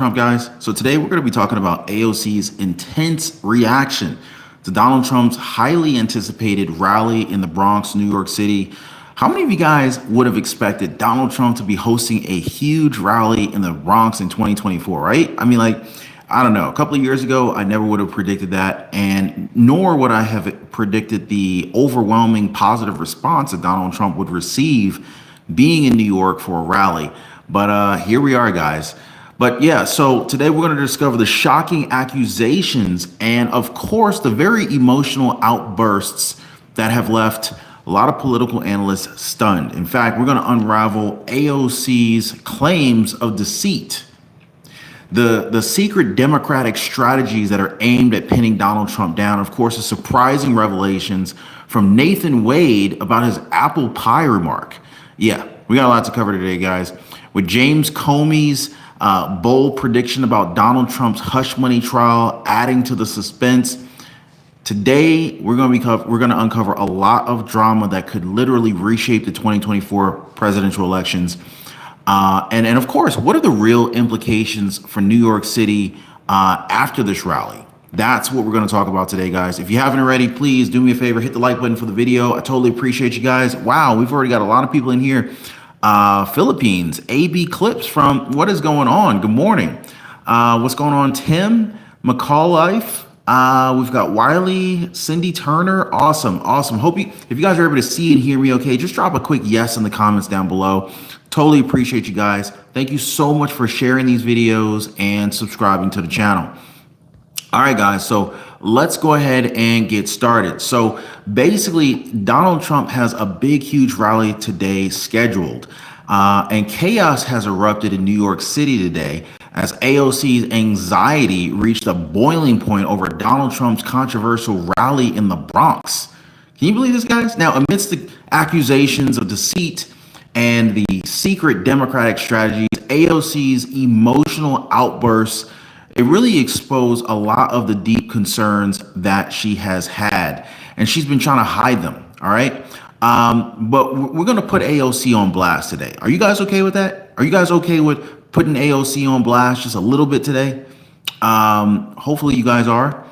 Trump, guys. So today we're going to be talking about AOC's intense reaction to Donald Trump's highly anticipated rally in the Bronx, New York City. How many of you guys would have expected Donald Trump to be hosting a huge rally in the Bronx in 2024, right? I mean, I don't know. A couple of years ago, I never would have predicted that, and nor would I have predicted the overwhelming positive response that Donald Trump would receive being in New York for a rally. But here we are, guys. But yeah, so today we're going to discover the shocking accusations and, of course, the very emotional outbursts that have left a lot of political analysts stunned. In fact, we're going to unravel AOC's claims of deceit, the secret Democratic strategies that are aimed at pinning Donald Trump down. Of course, the surprising revelations from Nathan Wade about his apple pie remark. Yeah, we got a lot to cover today, guys. With James Comey's bold prediction about Donald Trump's hush money trial adding to the suspense. Today, we're going to uncover a lot of drama that could literally reshape the 2024 presidential elections. And of course, what are the real implications for New York City after this rally? That's what we're going to talk about today, guys. If you haven't already, please do me a favor, hit the like button for the video. I totally appreciate you guys. Wow, we've already got a lot of people in here. Philippines, AB Clips from What Is Going On? Good morning. What's going on, Tim? McCall-Life. We've got Wiley, Cindy Turner. Awesome. Hope if you guys are able to see and hear me okay, just drop a quick yes in the comments down below. Totally appreciate you guys. Thank you so much for sharing these videos and subscribing to the channel. All right, guys, so let's go ahead and get started. So basically, Donald Trump has a big, huge rally today scheduled, and chaos has erupted in New York City today as AOC's anxiety reached a boiling point over Donald Trump's controversial rally in the Bronx. Can you believe this, guys? Now, amidst the accusations of deceit and the secret Democratic strategies, AOC's emotional outbursts, it really exposed a lot of the deep concerns that she has had, and she's been trying to hide them. All right. But we're going to put AOC on blast today. Are you guys okay with that? Are you guys okay with putting AOC on blast just a little bit today? Hopefully you guys are.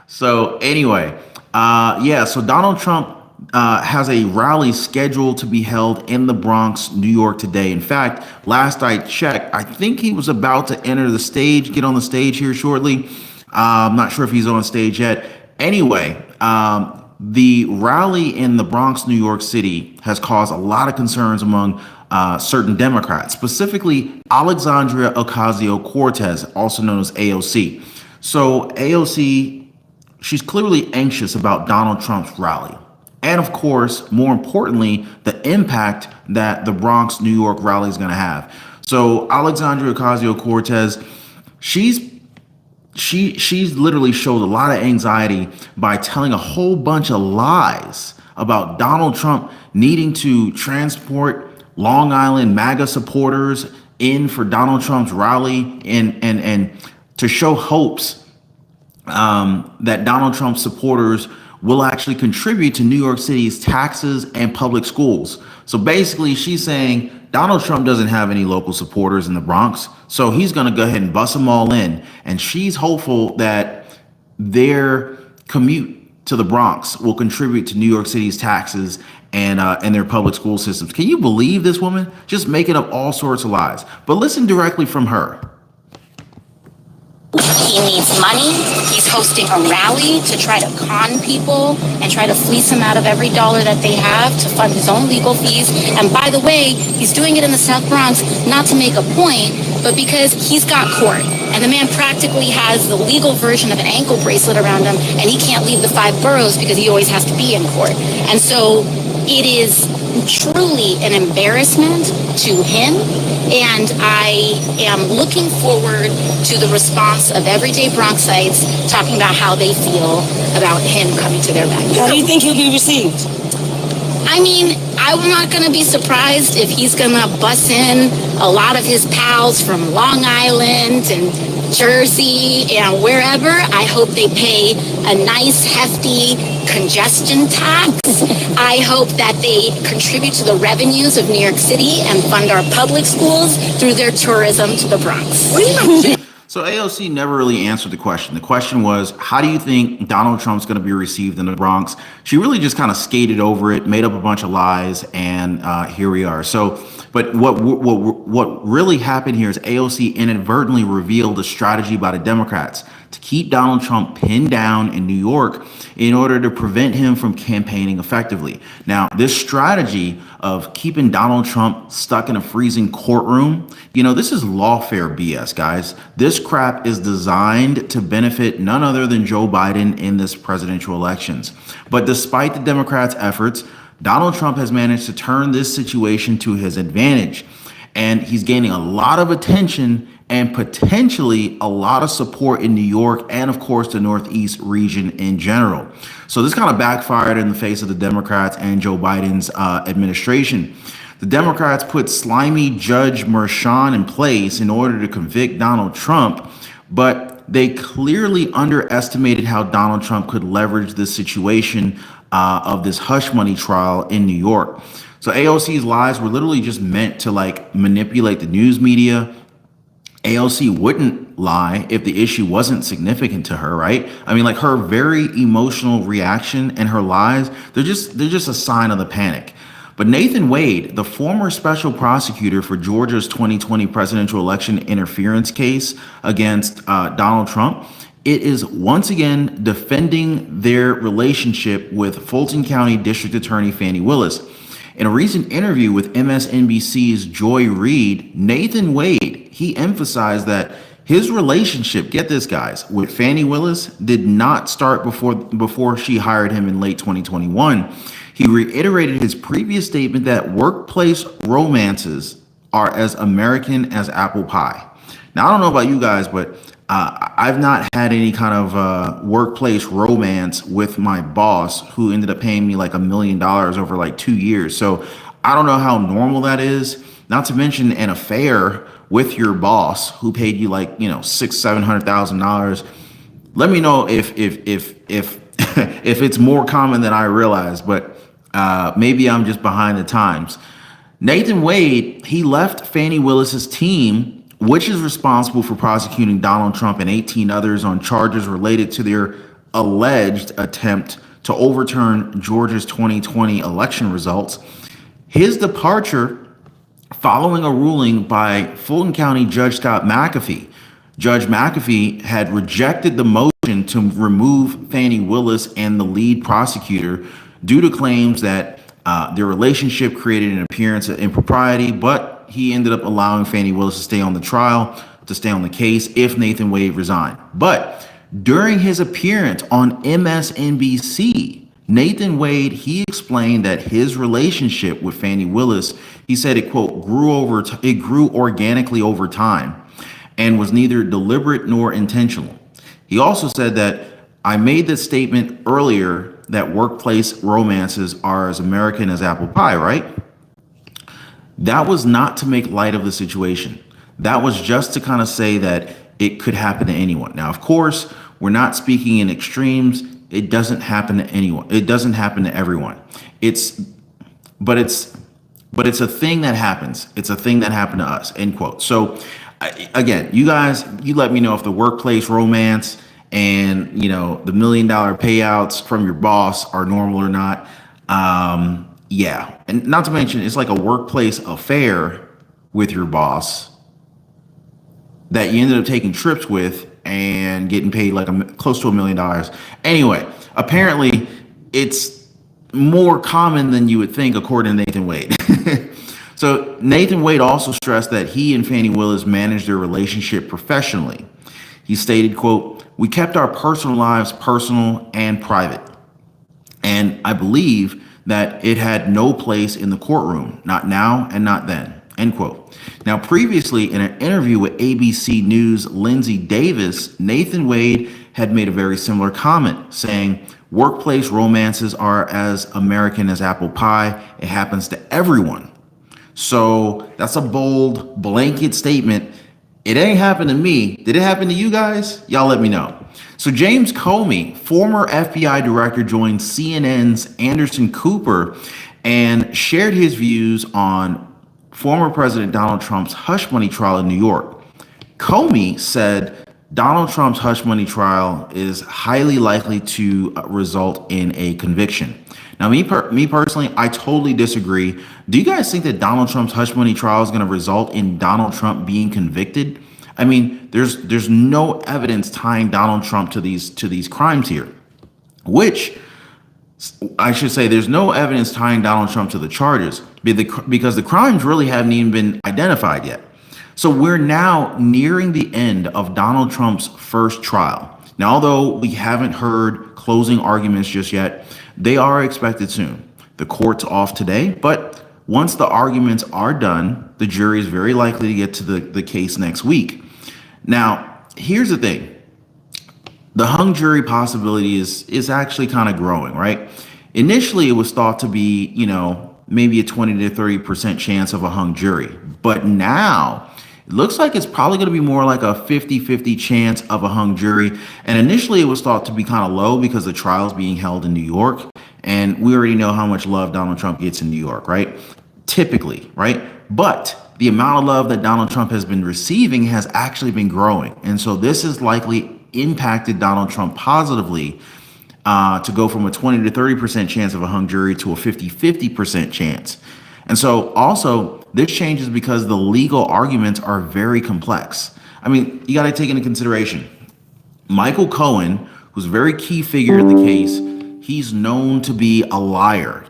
So anyway, yeah, so Donald Trump has a rally scheduled to be held in the Bronx, New York today. In fact, last I checked, I think he was about to enter the stage, get on the stage here shortly. I'm not sure if he's on stage yet. Anyway, the rally in the Bronx, New York City has caused a lot of concerns among certain Democrats, specifically Alexandria Ocasio-Cortez, also known as AOC. So AOC, she's clearly anxious about Donald Trump's rally. And of course, more importantly, the impact that the Bronx, New York rally is going to have. So Alexandria Ocasio-Cortez, she's literally showed a lot of anxiety by telling a whole bunch of lies about Donald Trump needing to transport Long Island MAGA supporters in for Donald Trump's rally and to show hopes that Donald Trump supporters will actually contribute to New York City's taxes and public schools. So basically, she's saying Donald Trump doesn't have any local supporters in the Bronx, so he's going to go ahead and bust them all in. And she's hopeful that their commute to the Bronx will contribute to New York City's taxes and their public school systems. Can you believe this woman? Just making up all sorts of lies. But listen directly from her. He needs money. He's hosting a rally to try to con people and try to fleece them out of every dollar that they have to fund his own legal fees. And by the way, he's doing it in the South Bronx, not to make a point, but because he's got court. And the man practically has the legal version of an ankle bracelet around him, and he can't leave the 5 boroughs because he always has to be in court. And so it is truly an embarrassment to him, and I am looking forward to the response of everyday Bronxites talking about how they feel about him coming to their backyard. How do you think he'll be received? I mean, I'm not going to be surprised if he's going to bus in a lot of his pals from Long Island and Jersey and wherever. I hope they pay a nice, hefty congestion tax. I hope that they contribute to the revenues of New York City and fund our public schools through their tourism to the Bronx. What do you know? So AOC never really answered the question. The question was, how do you think Donald Trump's going to be received in the Bronx? She really just kind of skated over it, made up a bunch of lies, and here we are. So, but what really happened here is AOC inadvertently revealed a strategy by the Democrats to keep Donald Trump pinned down in New York in order to prevent him from campaigning effectively. Now, this strategy of keeping Donald Trump stuck in a freezing courtroom, this is lawfare BS, guys. This crap is designed to benefit none other than Joe Biden in this presidential elections. But despite the Democrats' efforts, Donald Trump has managed to turn this situation to his advantage. And he's gaining a lot of attention and potentially a lot of support in New York and, of course, the Northeast region in general. So this kind of backfired in the face of the Democrats and Joe Biden's administration. The Democrats put slimy Judge Merchan in place in order to convict Donald Trump, but they clearly underestimated how Donald Trump could leverage this situation of this hush money trial in New York. So AOC's lies were literally just meant to manipulate the news media. AOC wouldn't lie if the issue wasn't significant to her, right? I mean, her very emotional reaction and her lies, they're just a sign of the panic. But Nathan Wade, the former special prosecutor for Georgia's 2020 presidential election interference case against Donald Trump, it is once again defending their relationship with Fulton County District Attorney Fani Willis. In a recent interview with MSNBC's Joy Reid, Nathan Wade, he emphasized that his relationship, get this guys, with Fani Willis did not start before she hired him in late 2021. He reiterated his previous statement that workplace romances are as American as apple pie. Now, I don't know about you guys, but I've not had any kind of workplace romance with my boss who ended up paying me $1 million over 2 years. So I don't know how normal that is. Not to mention an affair with your boss who paid you $600,000-$700,000. Let me know if if it's more common than I realize, but maybe I'm just behind the times. Nathan Wade, he left Fani Willis's team, which is responsible for prosecuting Donald Trump and 18 others on charges related to their alleged attempt to overturn Georgia's 2020 election results. His departure following a ruling by Fulton County Judge Scott McAfee. Judge McAfee had rejected the motion to remove Fani Willis and the lead prosecutor due to claims that their relationship created an appearance of impropriety, but he ended up allowing Fani Willis to stay on the trial, to stay on the case if Nathan Wade resigned. But during his appearance on MSNBC, Nathan Wade, he explained that his relationship with Fani Willis, he said it, quote, grew organically over time and was neither deliberate nor intentional. He also said that I made this statement earlier that workplace romances are as American as apple pie, right? That was not to make light of the situation. That was just to kind of say that it could happen to anyone. Now, of course, we're not speaking in extremes. It doesn't happen to anyone. It doesn't happen to everyone. But it's a thing that happens. It's a thing that happened to us, end quote. So again, you guys, you let me know if the workplace romance and, the $1 million payouts from your boss are normal or not. Yeah. And not to mention, it's like a workplace affair with your boss that you ended up taking trips with and getting paid close to $1 million. Anyway, apparently it's more common than you would think, according to Nathan Wade. So Nathan Wade also stressed that he and Fani Willis managed their relationship professionally. He stated, quote, "We kept our personal lives personal and private. And I believe that it had no place in the courtroom, not now and not then," end quote. Now, previously in an interview with ABC News' Lindsay Davis, Nathan Wade had made a very similar comment, saying, Workplace romances are as American as apple pie. It happens to everyone. So that's a bold blanket statement. It ain't happened to me. Did it happen to you guys? Y'all let me know. So James Comey, former FBI director, joined CNN's Anderson Cooper and shared his views on former President Donald Trump's hush money trial in New York. Comey said Donald Trump's hush money trial is highly likely to result in a conviction. Now, me personally, I totally disagree. Do you guys think that Donald Trump's hush money trial is going to result in Donald Trump being convicted? I mean, there's no evidence tying Donald Trump to these crimes here, which I should say there's no evidence tying Donald Trump to the charges because the crimes really haven't even been identified yet. So we're now nearing the end of Donald Trump's first trial. Now, although we haven't heard closing arguments just yet, they are expected soon. The court's off today, but once the arguments are done, the jury is very likely to get to the case next week. Now, here's the thing. The hung jury possibility is actually kind of growing, right? Initially, it was thought to be, maybe a 20 to 30% chance of a hung jury. But now it looks like it's probably going to be more like a 50-50 chance of a hung jury. And initially, it was thought to be kind of low because the trial's being held in New York. And we already know how much love Donald Trump gets in New York, right? Typically, right? But the amount of love that Donald Trump has been receiving has actually been growing. And so this has likely impacted Donald Trump positively to go from a 20 to 30% chance of a hung jury to a 50-50% chance. And so also this changes because the legal arguments are very complex. I mean, you got to take into consideration Michael Cohen, who's a very key figure in the case. He's known to be a liar.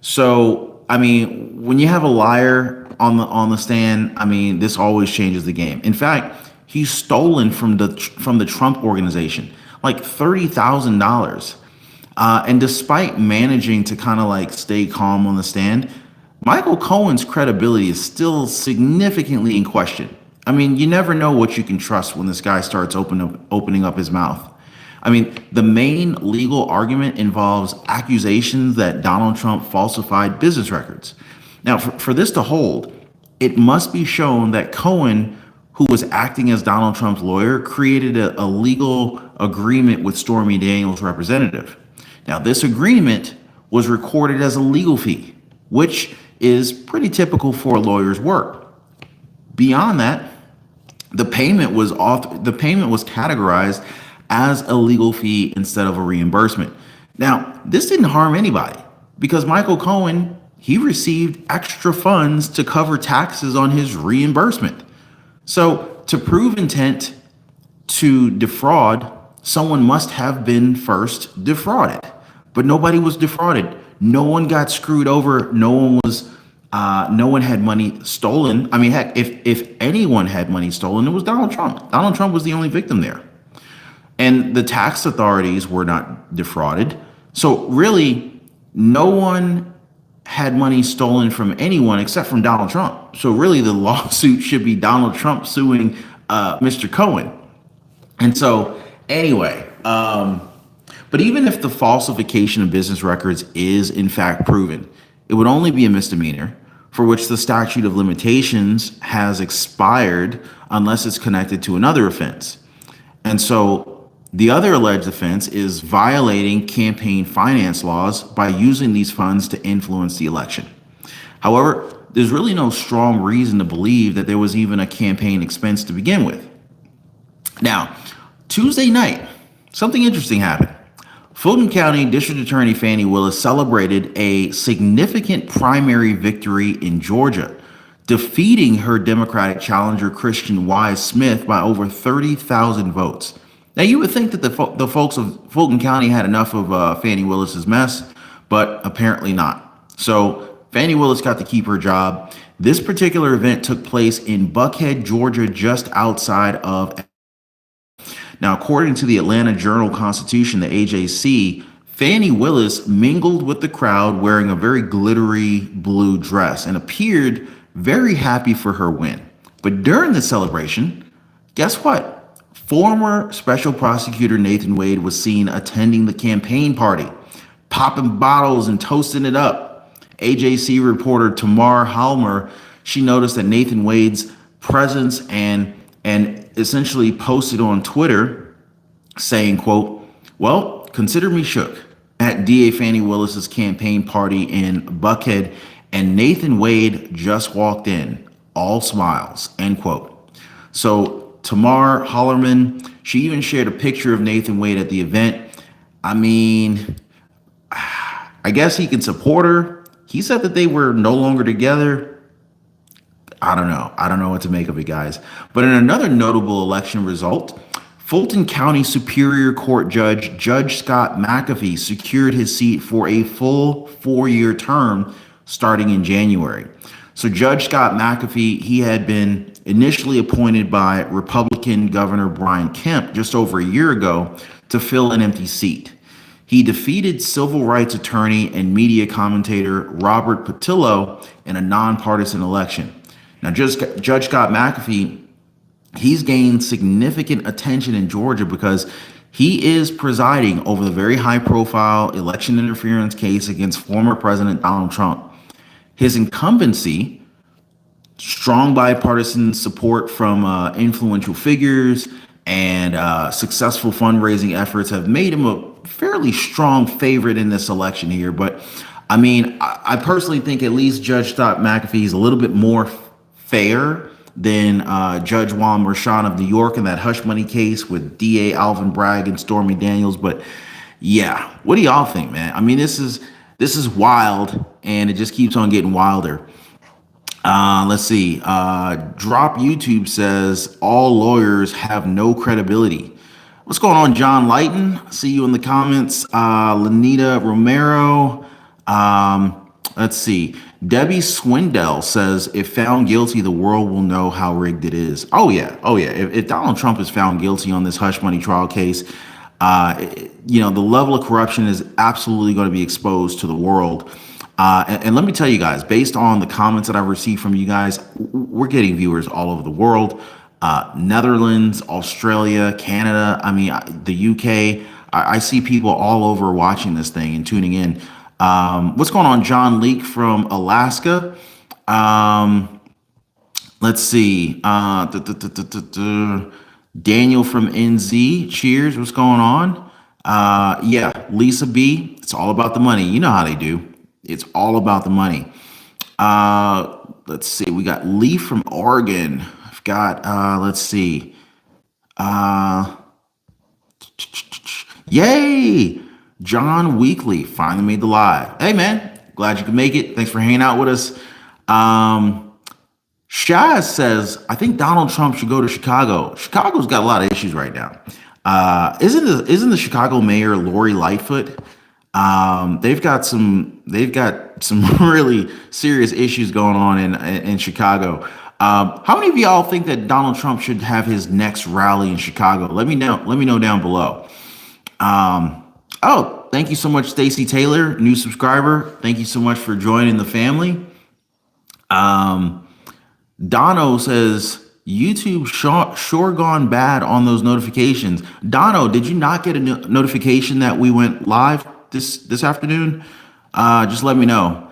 So, I mean, when you have a liar on the stand, I mean, this always changes the game. In fact, he's stolen from the Trump organization like $30,000. And despite managing to kind of like stay calm on the stand, Michael Cohen's credibility is still significantly in question. I mean, you never know what you can trust when this guy starts opening up his mouth. I mean, the main legal argument involves accusations that Donald Trump falsified business records. Now, for this to hold, it must be shown that Cohen, who was acting as Donald Trump's lawyer, created a legal agreement with Stormy Daniels' representative. Now, this agreement was recorded as a legal fee, which is pretty typical for a lawyer's work. Beyond that, the payment was categorized as a legal fee instead of a reimbursement. Now, this didn't harm anybody because Michael Cohen, he received extra funds to cover taxes on his reimbursement. So to prove intent to defraud, someone must have been first defrauded, but nobody was defrauded. No one got screwed over. No one had money stolen. I mean, heck, if anyone had money stolen, it was Donald Trump. Donald Trump was the only victim there. And the tax authorities were not defrauded. So really, no one had money stolen from anyone except from Donald Trump. So really, the lawsuit should be Donald Trump suing Mr. Cohen. And so anyway, but even if the falsification of business records is in fact proven, it would only be a misdemeanor for which the statute of limitations has expired unless it's connected to another offense. And so the other alleged offense is violating campaign finance laws by using these funds to influence the election. However, there's really no strong reason to believe that there was even a campaign expense to begin with. Now, Tuesday night, something interesting happened. Fulton County District Attorney Fani Willis celebrated a significant primary victory in Georgia, defeating her Democratic challenger Christian Wise Smith by over 30,000 votes. Now, you would think that the folks of Fulton County had enough of Fani Willis's mess, but apparently not. So Fani Willis got to keep her job. This particular event took place in Buckhead, Georgia, just outside of. Now, according to the Atlanta Journal-Constitution, the AJC, Fani Willis mingled with the crowd wearing a very glittery blue dress and appeared very happy for her win. But during the celebration, guess what? Former special prosecutor Nathan Wade was seen attending the campaign party, popping bottles and toasting it up. AJC reporter Tamar Halmer, she noticed that Nathan Wade's presence and essentially posted on Twitter saying, quote, "Well, consider me shook at DA Fannie Willis's campaign party in Buckhead, and Nathan Wade just walked in, all smiles," end quote. So Tamar Hollerman, she even shared a picture of Nathan Wade at the event. I mean, I guess he can support her. He said that they were no longer together. I don't know. I don't know what to make of it, guys. But in another notable election result, Fulton County Superior Court Judge Scott McAfee secured his seat for a full 4-year term starting in January. So Judge Scott McAfee, he had been initially appointed by Republican Governor Brian Kemp just over a year ago to fill an empty seat. He defeated civil rights attorney and media commentator Robert Patillo in a nonpartisan election. Now, Judge Scott McAfee, he's gained significant attention in Georgia because he is presiding over the very high-profile election interference case against former President Donald Trump. His incumbency, strong bipartisan support from influential figures, and successful fundraising efforts have made him a fairly strong favorite in this election here. But I mean, I personally think at least Judge Scott McAfee is a little bit more fair than Judge Juan Merchan of New York in that hush money case with DA Alvin Bragg and Stormy Daniels. But yeah, what do y'all think, man? I mean, this is wild, and it just keeps on getting wilder. Let's see. Drop YouTube says all lawyers have no credibility. What's going on, John Lighton? See you in the comments. Lanita Romero. Let's see. Debbie Swindell says, if found guilty, the world will know how rigged it is. Oh, yeah. Oh, yeah. If Donald Trump is found guilty on this hush money trial case, the level of corruption is absolutely going to be exposed to the world. And let me tell you guys, based on the comments that I've received from you guys, we're getting viewers all over the world. Netherlands, Australia, Canada, I mean, the UK. I see people all over watching this thing and tuning in. What's going on, John Leake from Alaska? Let's see. Daniel from NZ. Cheers. What's going on? Yeah, Lisa B. It's all about the money. You know how they do. It's all about the money. Let's see. We got Lee from Oregon. I've got, let's see. Yay! John Weekly finally made the live. Hey, man. Glad you could make it. Thanks for hanging out with us. Shaz says, I think Donald Trump should go to Chicago. Chicago's got a lot of issues right now. Isn't the Chicago mayor Lori Lightfoot? They've got some really serious issues going on in Chicago. How many of y'all think that Donald Trump should have his next rally in Chicago? Let me know. Let me know down below. Oh, thank you so much, Stacy Taylor, new subscriber. Thank you so much for joining the family. Dono says, YouTube sure gone bad on those notifications. Dono, did you not get a notification that we went live this afternoon? Just let me know.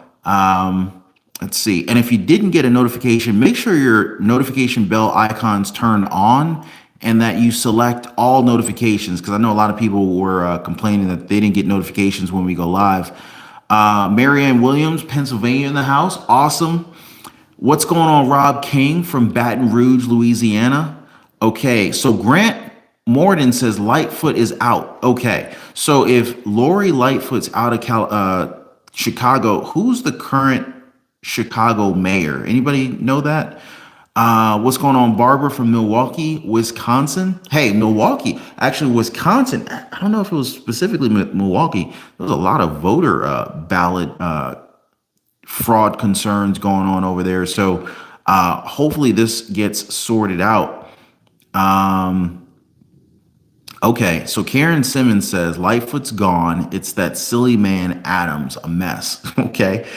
Let's see. And if you didn't get a notification, make sure your notification bell icon's turned on and that you select all notifications, because I know a lot of people were complaining that they didn't get notifications when we go live. Marianne Williams, Pennsylvania in the house. Awesome. What's going on, Rob King from Baton Rouge, Louisiana? Okay, so Grant Morden says Lightfoot is out. Okay, so if Lori Lightfoot's out of Chicago, who's the current Chicago mayor? Anybody know that? What's going on, Barbara from Milwaukee, Wisconsin? Hey, Milwaukee, actually Wisconsin. I don't know if it was specifically Milwaukee. There was a lot of voter ballot fraud concerns going on over there. So hopefully this gets sorted out. Okay, so Karen Simmons says Lightfoot's gone. It's that silly man Adams, a mess. Okay.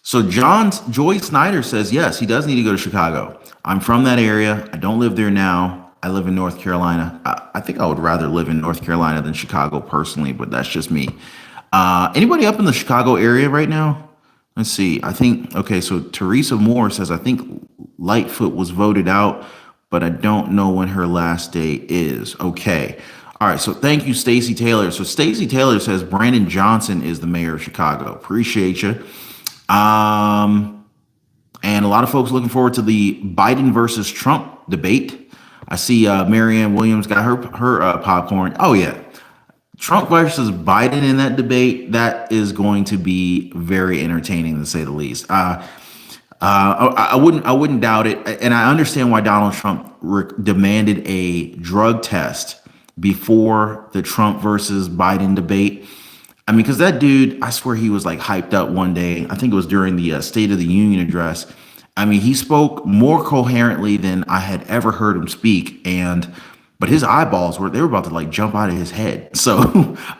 So Joy Snyder says, yes, he does need to go to Chicago. I'm from that area. I don't live there now. I live in North Carolina. I think I would rather live in North Carolina than Chicago personally, but that's just me. Anybody up in the Chicago area right now? Let's see. I think, okay, so Teresa Moore says, I think Lightfoot was voted out, but I don't know when her last day is. Okay. All right. So thank you, Stacey Taylor. So Stacey Taylor says Brandon Johnson is the mayor of Chicago. Appreciate you. And a lot of folks looking forward to the Biden versus Trump debate. I see Marianne Williams got her popcorn. Oh, yeah. Trump versus Biden in that debate, that is going to be very entertaining to say the least. I wouldn't doubt it, and I understand why Donald Trump demanded a drug test before the Trump versus Biden debate. I mean, because that dude, I swear he was like hyped up one day. I think it was during the State of the Union address. I mean, he spoke more coherently than I had ever heard him speak, but his eyeballs were about to like jump out of his head. So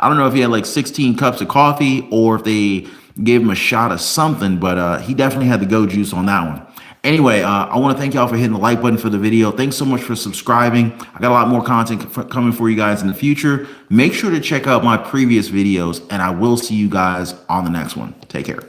I don't know if he had like 16 cups of coffee or if they gave him a shot of something, but he definitely had the go juice on that one. Anyway, I want to thank y'all for hitting the like button for the video. Thanks so much for subscribing. I got a lot more content coming for you guys in the future. Make sure to check out my previous videos, and I will see you guys on the next one. Take care.